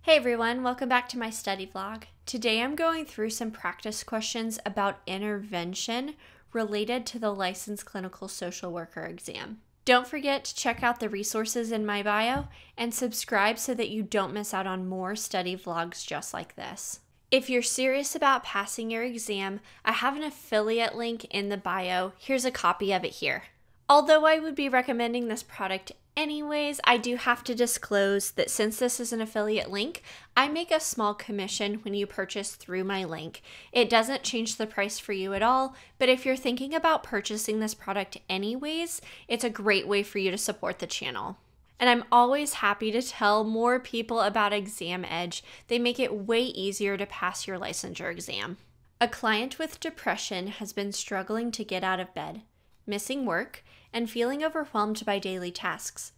Hey everyone, welcome back to my study vlog. Today I'm going through some practice questions about intervention related to the licensed clinical social worker exam. Don't forget to check out the resources in my bio and subscribe so that you don't miss out on more study vlogs just like this. If you're serious about passing your exam, I have an affiliate link in the bio. Here's a copy of it here. Although I would be recommending this product anyways, I do have to disclose that since this is an affiliate link, I make a small commission when you purchase through my link. It doesn't change the price for you at all, but if you're thinking about purchasing this product anyways, it's a great way for you to support the channel. And I'm always happy to tell more people about Exam Edge. They make it way easier to pass your licensure exam. A client with depression has been struggling to get out of bed, missing work, and feeling overwhelmed by daily tasks.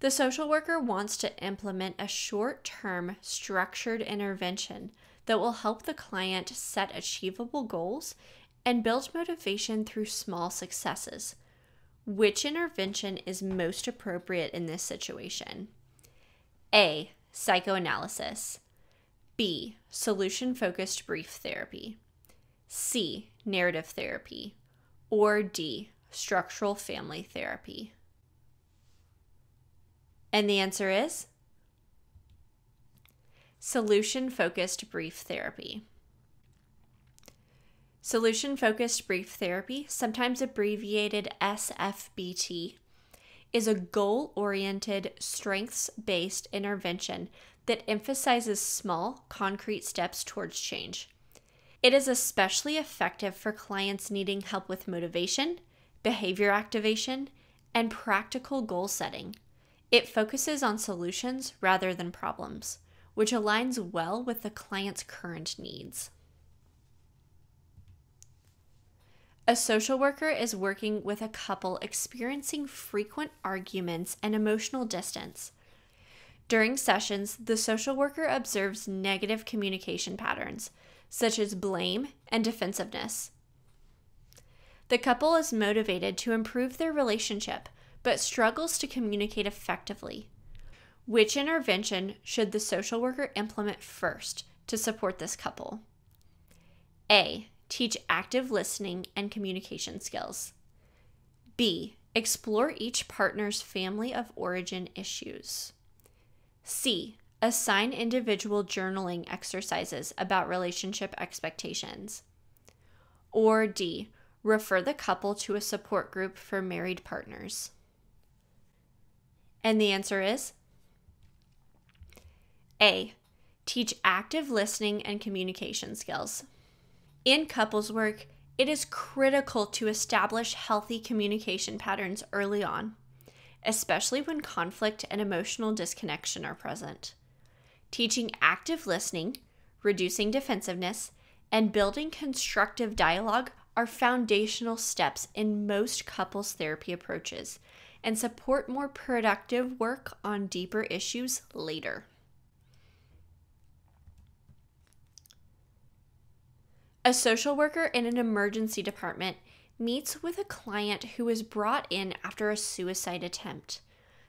The social worker wants to implement a short-term, structured intervention that will help the client set achievable goals and build motivation through small successes. Which intervention is most appropriate in this situation? A. Psychoanalysis. B. Solution-focused brief therapy. C. Narrative therapy. Or D. Structural family therapy. And the answer is solution-focused brief therapy. Solution-focused brief therapy, sometimes abbreviated SFBT, is a goal-oriented, strengths-based intervention that emphasizes small, concrete steps towards change. It is especially effective for clients needing help with motivation, behavior activation, and practical goal setting. It focuses on solutions rather than problems, which aligns well with the client's current needs. A social worker is working with a couple experiencing frequent arguments and emotional distance. During sessions, the social worker observes negative communication patterns, such as blame and defensiveness. The couple is motivated to improve their relationship, but struggles to communicate effectively. Which intervention should the social worker implement first to support this couple? A. Teach active listening and communication skills. B. Explore each partner's family of origin issues. C. Assign individual journaling exercises about relationship expectations. Or D. Refer the couple to a support group for married partners. And the answer is A. Teach active listening and communication skills. In couples work, it is critical to establish healthy communication patterns early on, especially when conflict and emotional disconnection are present. Teaching active listening, reducing defensiveness, and building constructive dialogue are foundational steps in most couples therapy approaches and support more productive work on deeper issues later. A social worker in an emergency department meets with a client who is brought in after a suicide attempt.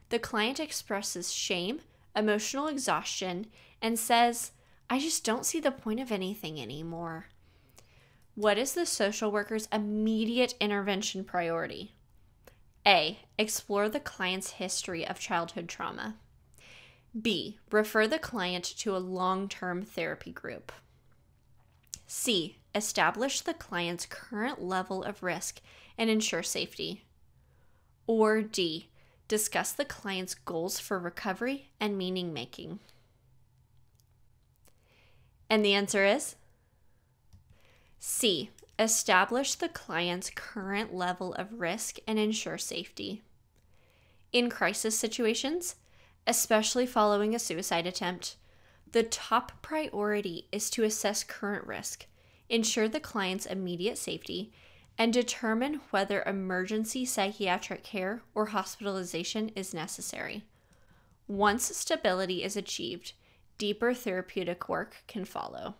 The client expresses shame, emotional exhaustion, and says, "I just don't see the point of anything anymore." What is the social worker's immediate intervention priority? A. Explore the client's history of childhood trauma. B. Refer the client to a long-term therapy group. C. Establish the client's current level of risk and ensure safety. Or D. Discuss the client's goals for recovery and meaning making. And the answer is C. Establish the client's current level of risk and ensure safety. In crisis situations, especially following a suicide attempt, the top priority is to assess current risk, ensure the client's immediate safety, and determine whether emergency psychiatric care or hospitalization is necessary. Once stability is achieved, deeper therapeutic work can follow.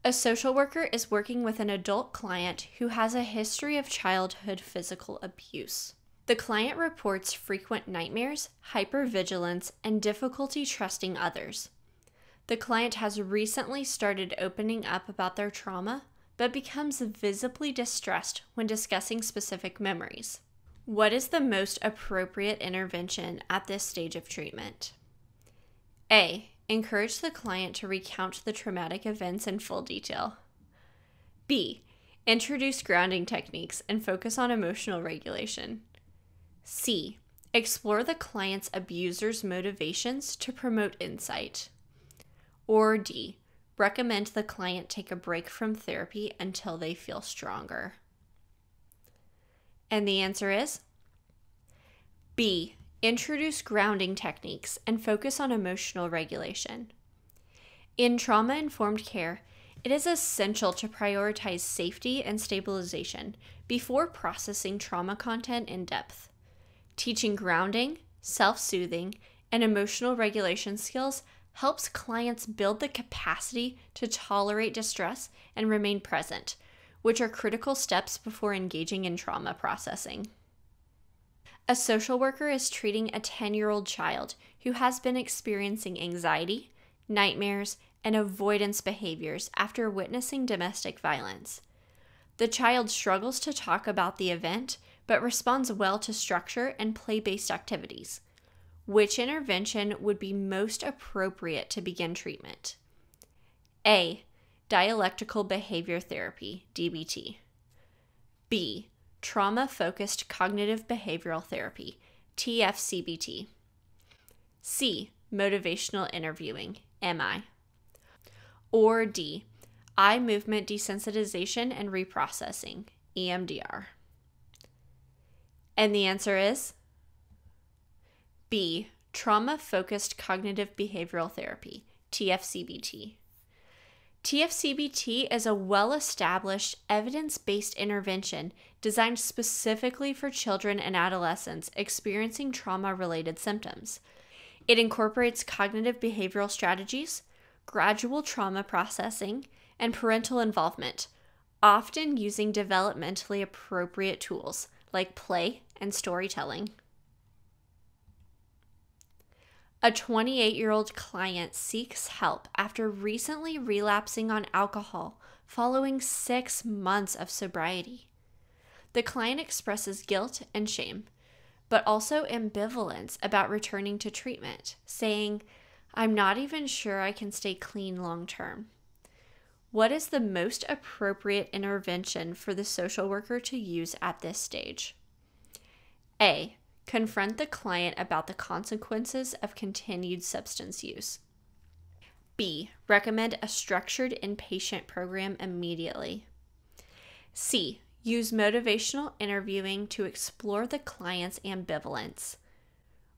A social worker is working with an adult client who has a history of childhood physical abuse. The client reports frequent nightmares, hypervigilance, and difficulty trusting others. The client has recently started opening up about their trauma, but becomes visibly distressed when discussing specific memories. What is the most appropriate intervention at this stage of treatment? A. Encourage the client to recount the traumatic events in full detail. B. Introduce grounding techniques and focus on emotional regulation. C. Explore the client's abuser's motivations to promote insight. Or D. Recommend the client take a break from therapy until they feel stronger. And the answer is B. Introduce grounding techniques and focus on emotional regulation. In trauma-informed care, it is essential to prioritize safety and stabilization before processing trauma content in depth. Teaching grounding, self-soothing, and emotional regulation skills helps clients build the capacity to tolerate distress and remain present, which are critical steps before engaging in trauma processing. A social worker is treating a 10-year-old child who has been experiencing anxiety, nightmares, and avoidance behaviors after witnessing domestic violence. The child struggles to talk about the event, but responds well to structure and play-based activities. Which intervention would be most appropriate to begin treatment? A. Dialectical behavior therapy, DBT. B. Trauma-focused cognitive behavioral therapy, TFCBT. C. Motivational interviewing, MI. Or D. Eye movement desensitization and reprocessing, EMDR. And the answer is B. Trauma-focused cognitive behavioral therapy, TFCBT. TFCBT is a well-established, evidence-based intervention designed specifically for children and adolescents experiencing trauma-related symptoms. It incorporates cognitive behavioral strategies, gradual trauma processing, and parental involvement, often using developmentally appropriate tools like play and storytelling. A 28-year-old client seeks help after recently relapsing on alcohol following 6 months of sobriety. The client expresses guilt and shame, but also ambivalence about returning to treatment, saying, "I'm not even sure I can stay clean long term." What is the most appropriate intervention for the social worker to use at this stage? A. Confront the client about the consequences of continued substance use. B. Recommend a structured inpatient program immediately. C. Use motivational interviewing to explore the client's ambivalence.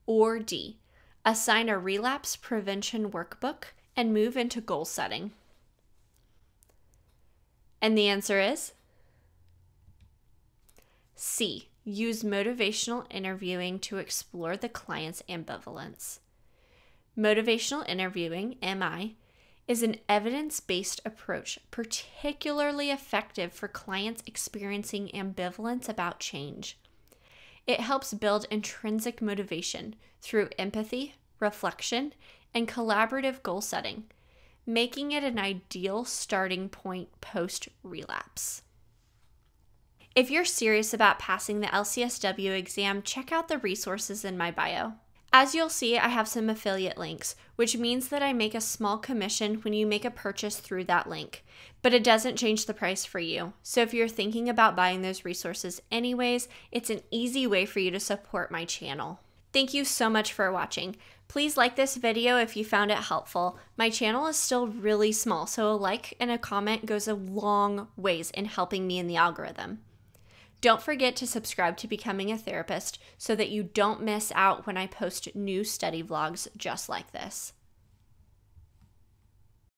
Or D. Assign a relapse prevention workbook and move into goal setting. And the answer is C. Use motivational interviewing to explore the client's ambivalence. Motivational interviewing, MI, is an evidence-based approach particularly effective for clients experiencing ambivalence about change. It helps build intrinsic motivation through empathy, reflection, and collaborative goal setting, making it an ideal starting point post-relapse. If you're serious about passing the LCSW exam, check out the resources in my bio. As you'll see, I have some affiliate links, which means that I make a small commission when you make a purchase through that link, but it doesn't change the price for you. So if you're thinking about buying those resources anyways, it's an easy way for you to support my channel. Thank you so much for watching. Please like this video if you found it helpful. My channel is still really small, so a like and a comment goes a long ways in helping me in the algorithm. Don't forget to subscribe to Becoming a Therapist so that you don't miss out when I post new study vlogs just like this.